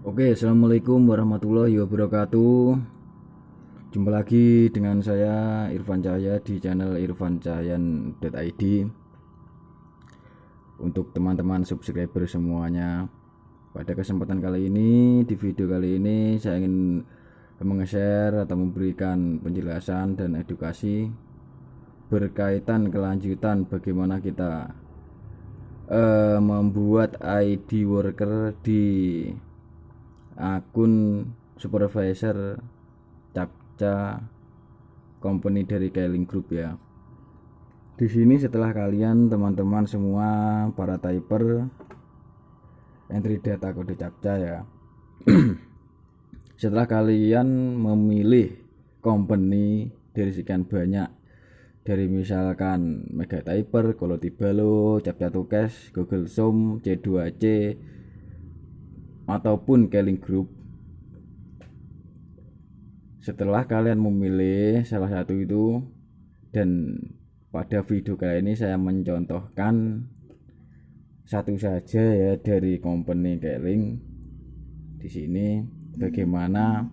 Oke, assalamualaikum warahmatullahi wabarakatuh. Jumpa lagi dengan saya Irfan Cahaya di channel irfancahayan.id. Untuk teman-teman subscriber semuanya, pada kesempatan kali ini, di video kali ini saya ingin meng-share atau memberikan penjelasan dan edukasi berkaitan kelanjutan bagaimana kita membuat ID worker di akun supervisor captcha company dari Keiling Group ya. Di sini setelah kalian teman-teman semua para typer entry data kode captcha ya. Setelah kalian memilih company dari sekian banyak, dari misalkan Mega Typer, Kolotibalo, Captcha Tukes, Google Zoom, C2C ataupun Keiling Group. Setelah kalian memilih salah satu itu, dan pada video kali ini saya mencontohkan satu saja ya dari company Keiling. Di sini bagaimana,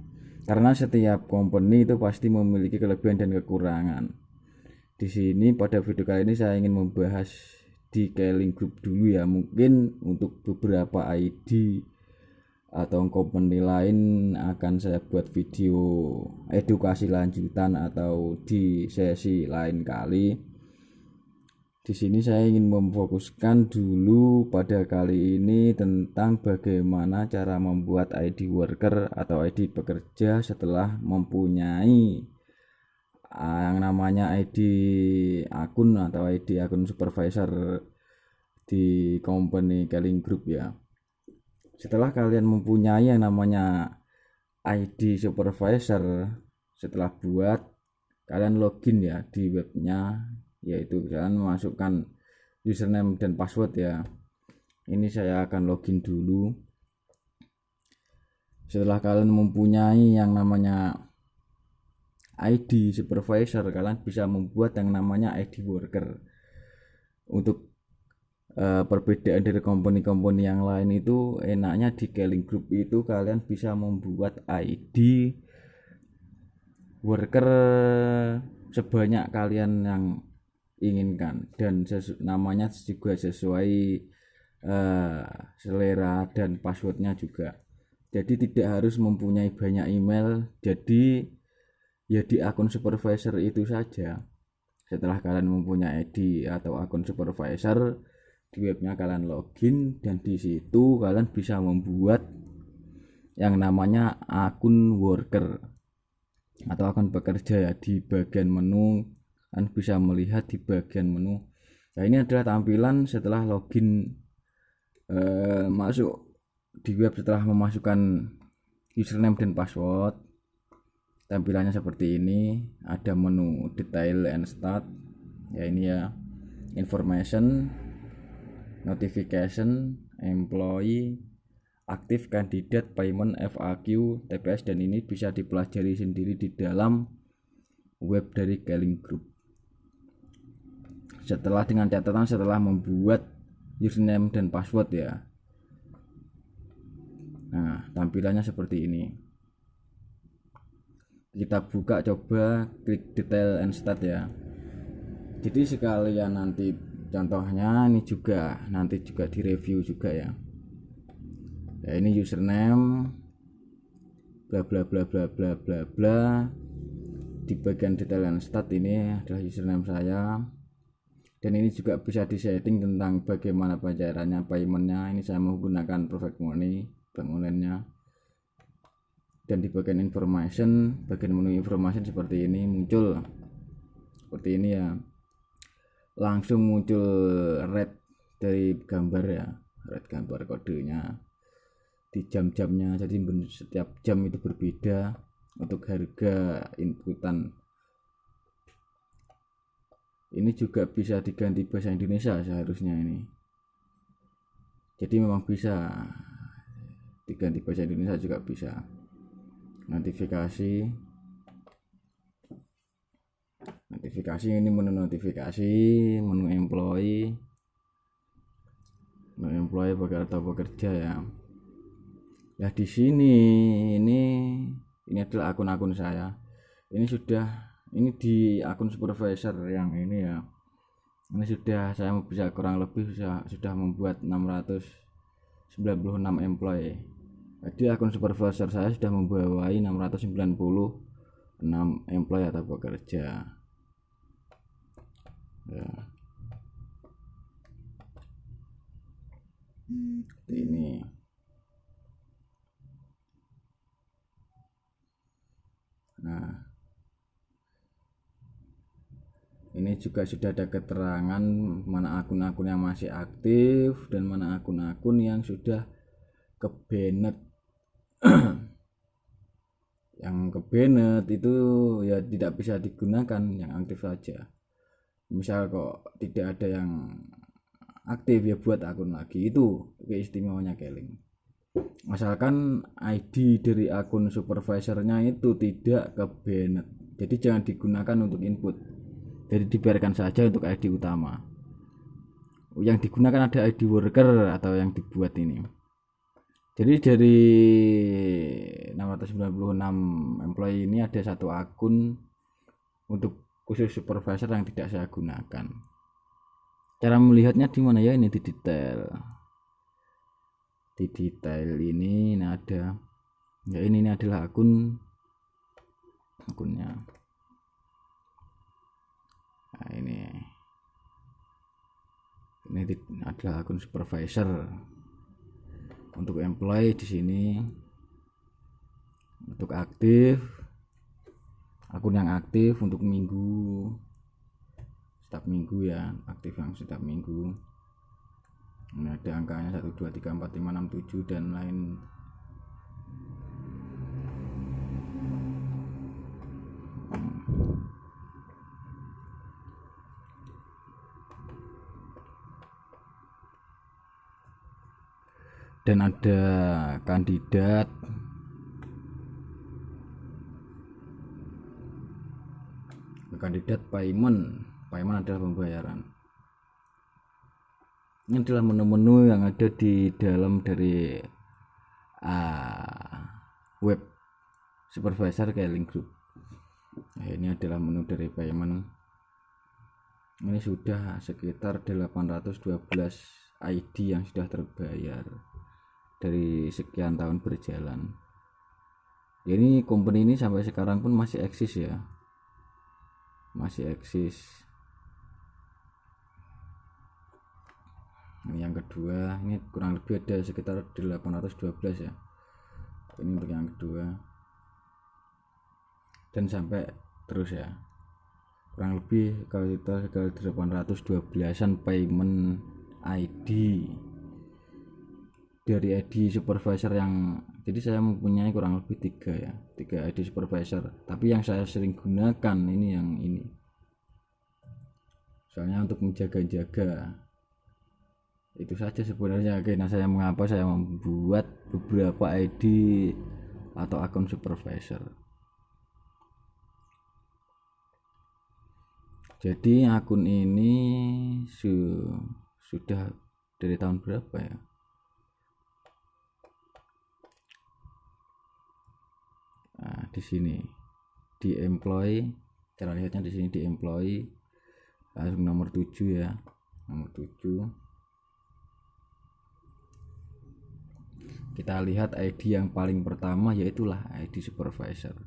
karena setiap company itu pasti memiliki kelebihan dan kekurangan. Di sini pada video kali ini saya ingin membahas di Keiling Group dulu ya. Mungkin untuk beberapa ID atau company lain akan saya buat video edukasi lanjutan atau di sesi lain kali. Di sini saya ingin memfokuskan dulu pada kali ini tentang bagaimana cara membuat ID worker atau ID pekerja setelah mempunyai yang namanya ID akun atau ID akun supervisor di company Keiling Group ya. Setelah kalian mempunyai yang namanya ID supervisor, setelah buat, kalian login ya di webnya, yaitu kalian memasukkan username dan password ya. Ini saya akan login dulu. Setelah kalian mempunyai yang namanya ID supervisor, kalian bisa membuat yang namanya ID worker. Untuk perbedaan dari company-company yang lain itu, enaknya di Keiling Group itu kalian bisa membuat ID worker sebanyak kalian yang inginkan, dan namanya juga sesuai selera dan passwordnya juga. Jadi tidak harus mempunyai banyak email, jadi ya di akun supervisor itu saja. Setelah kalian mempunyai ID atau akun supervisor, di webnya kalian login, dan di situ kalian bisa membuat yang namanya akun worker atau akun pekerja ya. Di bagian menu kalian bisa melihat di bagian menu. Nah, ini adalah tampilan setelah login masuk di web setelah memasukkan username dan password. Tampilannya seperti ini, ada menu detail and start ya, ini ya, information, notification, employee, aktif, kandidat, payment, FAQ, TPS, dan ini bisa dipelajari sendiri di dalam web dari Keiling Group. Setelah dengan catatan setelah membuat username dan password ya. Nah, tampilannya seperti ini. Kita buka, coba klik detail and start ya. Jadi sekalian nanti contohnya ini juga nanti juga direview juga ya. Ya, ini username bla bla bla bla bla bla bla. Di bagian detail and start ini adalah username saya, dan ini juga bisa disetting tentang bagaimana pembayarannya, paymentnya. Ini saya menggunakan Perfect Money, bank online-nya. Dan di bagian information, bagian menu information seperti ini muncul seperti ini ya, langsung muncul red dari gambar ya, red gambar kodenya di jam-jamnya. Jadi setiap jam itu berbeda untuk harga inputan. Ini juga bisa diganti bahasa Indonesia seharusnya ini, jadi memang bisa diganti bahasa Indonesia juga bisa. Notifikasi ini menu notifikasi, menu employee bagi atau bekerja ya. Ya di sini ini adalah akun-akun saya. Ini sudah di akun supervisor yang ini ya. Ini sudah saya bisa kurang lebih sudah membuat 696 employee. Jadi akun supervisor saya sudah membawahi 696 employee atau pekerja. Ya. Ini. Nah, ini juga sudah ada keterangan mana akun-akun yang masih aktif dan mana akun-akun yang sudah kebanet. Yang kebanet itu ya tidak bisa digunakan, yang aktif saja. Misal kok tidak ada yang aktif ya buat akun lagi, itu keistimewanya Keling. Asalkan ID dari akun supervisornya itu tidak kebanet, jadi jangan digunakan untuk input, jadi dibiarkan saja untuk ID utama. Yang digunakan ada ID worker atau yang dibuat ini. Jadi dari 696 employee ini ada satu akun untuk khusus supervisor yang tidak saya gunakan. Cara melihatnya di mana ya? Ini di detail. Di detail ini ada ya, ini adalah akunnya. Nah, ini adalah akun supervisor. Untuk employee di sini untuk aktif, akun yang aktif untuk minggu, setiap minggu ya, aktif yang setiap minggu. Ini ada angkanya 1 2 3 4 5 6 7 dan lain. Dan ada kandidat payment adalah pembayaran. Ini adalah menu-menu yang ada di dalam dari web supervisor Keling Group. Nah, ini adalah menu dari payment. Ini sudah sekitar 812 ID yang sudah terbayar dari sekian tahun berjalan. Ini company ini sampai sekarang pun masih eksis ya, masih eksis. Ini yang kedua, ini kurang lebih ada sekitar 812 ya. Ini untuk yang kedua dan sampai terus ya, kurang lebih kalau kita sekitar 812an payment ID dari ID supervisor yang, jadi saya mempunyai kurang lebih 3 ID supervisor, tapi yang saya sering gunakan ini yang ini, soalnya untuk menjaga-jaga itu saja sebenarnya. Karena saya mengapa saya membuat beberapa ID atau akun supervisor. Jadi akun ini sudah dari tahun berapa ya? Nah, di sini di employee, cara lihatnya di sini di employee langsung nomor 7 ya, nomor 7. Kita lihat ID yang paling pertama yaitulah ID supervisor.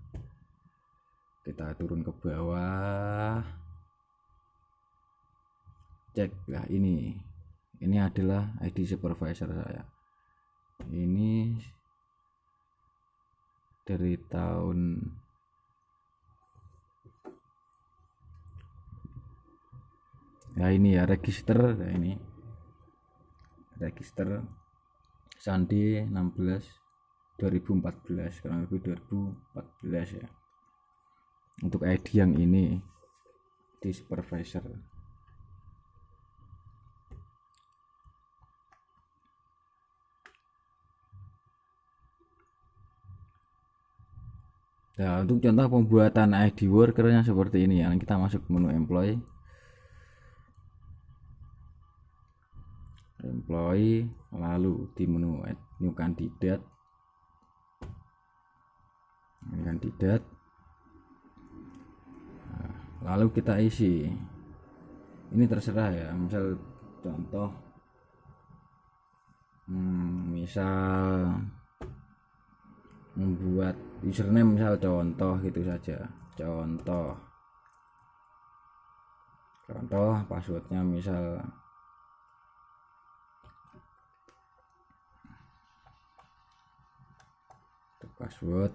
Kita turun ke bawah, cek lah, ini adalah ID supervisor saya. Ini dari tahun ya, ini ya register. Nah, ini register Sandi 16 2014, kurang lebih 2014 ya, untuk ID yang ini di supervisor. Nah, untuk contoh pembuatan ID workernya seperti ini ya. Kita masuk menu employee, lalu di menu add new candidate, kandidat. Lalu kita isi. Ini terserah ya, misal contoh misal membuat username, misal contoh gitu saja, contoh passwordnya misal password.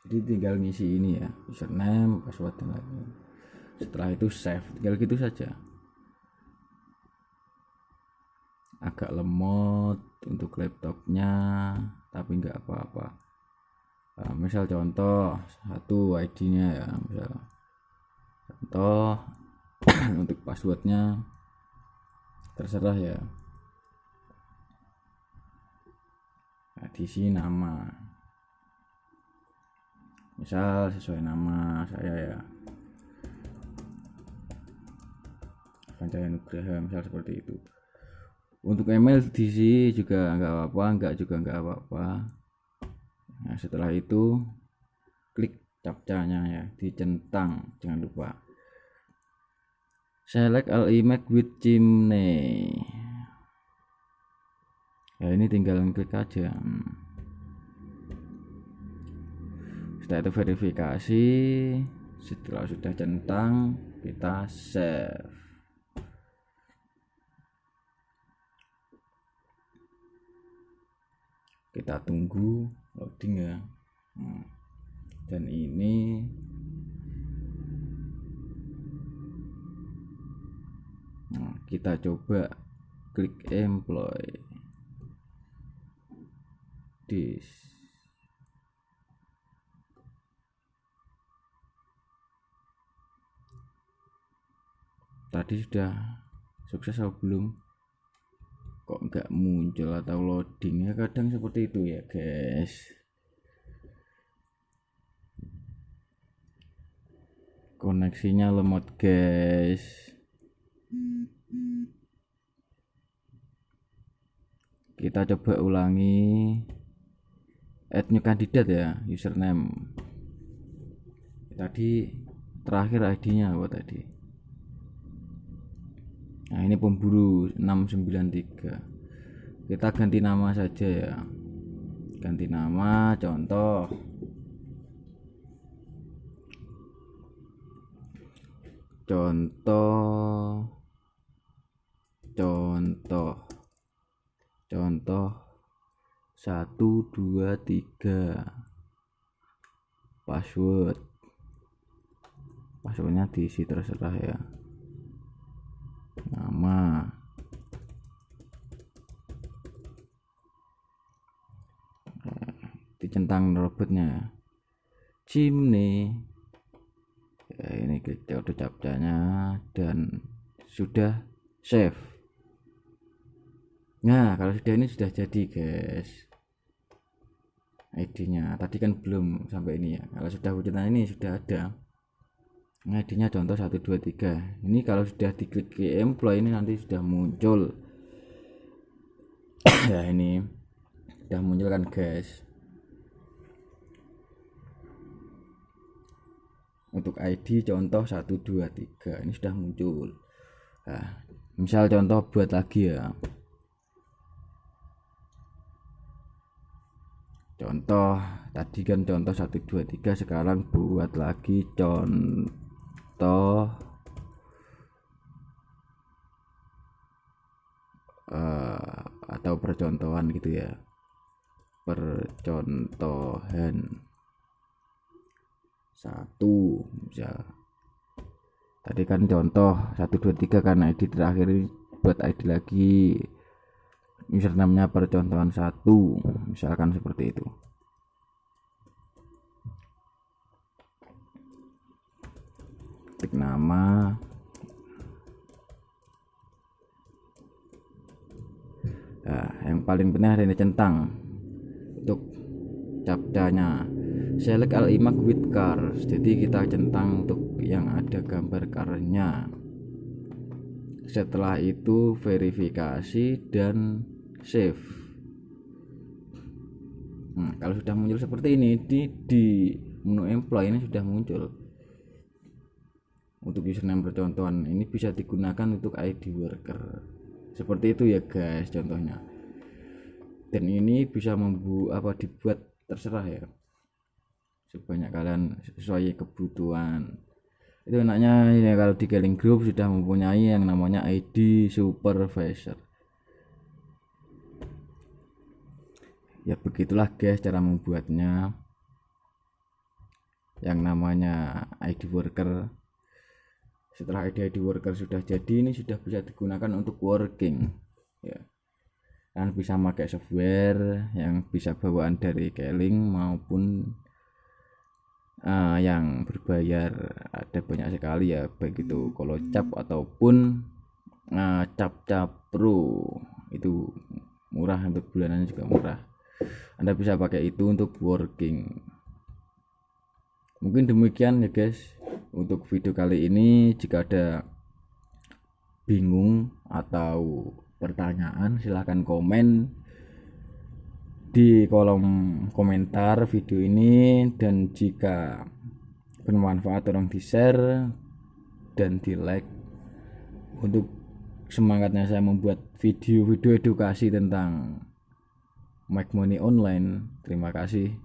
Jadi tinggal ngisi ini ya, username, password dan lain-lain. Setelah itu save, tinggal gitu saja. Agak lemot untuk laptopnya, tapi nggak apa-apa. Nah, misal contoh satu ID-nya ya, misal contoh untuk passwordnya terserah ya. Nah, diisi nama, misal sesuai nama saya ya, Avanjaya Nugraha, misal seperti itu. Untuk email diisi juga nggak apa-apa, enggak juga nggak apa-apa. Nah, setelah itu klik captcha-nya ya, dicentang, jangan lupa. Select all email with chimney. Ya ini tinggal klik aja. Setelah itu verifikasi. Setelah sudah centang, kita save. Kita tunggu loading ya. Dan ini kita coba klik employ this. Tadi sudah sukses atau belum? Kok nggak muncul atau loadingnya, kadang seperti itu ya guys. Koneksinya lemot guys. Kita coba ulangi. Add new kandidat ya, username. Tadi terakhir ID-nya apa tadi? Nah, ini pemburu 693. Kita ganti nama saja ya. Ganti nama, contoh contoh 1 2 3. Passwordnya diisi terserah ya. Nama, dicentang robotnya, chimney ya, ini klik auto captcha-nya dan sudah save. Nah kalau sudah, ini sudah jadi guys ID-nya. Tadi kan belum sampai ini ya. Kalau sudah wujudnya ini sudah ada. Nah, ID-nya contoh 1 2 3. Ini kalau sudah diklik ke employ ini nanti sudah muncul. Ya ini sudah muncul kan guys. Untuk ID contoh 1 2 3 ini sudah muncul. Nah, misal contoh buat lagi ya. Contoh tadi kan contoh 1 2 3, sekarang buat lagi contoh atau percontohan gitu ya. Percontohan 1 misal. Tadi kan contoh 1 2 3 kan ID terakhir, ini buat ID lagi. Username-nya percontohan 1, misalkan seperti itu. Klik nama, nah, yang paling penting ada ini centang untuk captcha-nya. Select all image with cars, jadi kita centang untuk yang ada gambar car-nya. Setelah itu verifikasi dan save. Kalau sudah muncul seperti ini di menu employee ini sudah muncul untuk username percontohan, ini bisa digunakan untuk ID worker seperti itu ya guys contohnya. Dan ini bisa dibuat terserah ya, sebanyak kalian sesuai kebutuhan. Itu enaknya ya kalau di Gathering Group sudah mempunyai yang namanya ID supervisor. Ya begitulah guys cara membuatnya yang namanya ID worker. Setelah ID worker sudah jadi, ini sudah bisa digunakan untuk working ya. Kan bisa pakai software yang bisa bawaan dari Keling maupun yang berbayar, ada banyak sekali ya, baik itu Kolocap ataupun Cap Pro, itu murah, untuk bulanannya juga murah. Anda bisa pakai itu untuk working. Mungkin demikian ya guys untuk video kali ini. Jika ada bingung atau pertanyaan silahkan komen di kolom komentar video ini, dan jika bermanfaat tolong di share dan di like untuk semangatnya saya membuat video-video edukasi tentang Make Money Online. Terima kasih.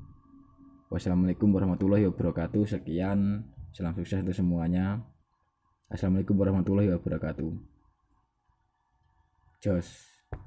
Wassalamualaikum warahmatullahi wabarakatuh. Sekian, salam sukses untuk semuanya. Assalamualaikum warahmatullahi wabarakatuh. Jos.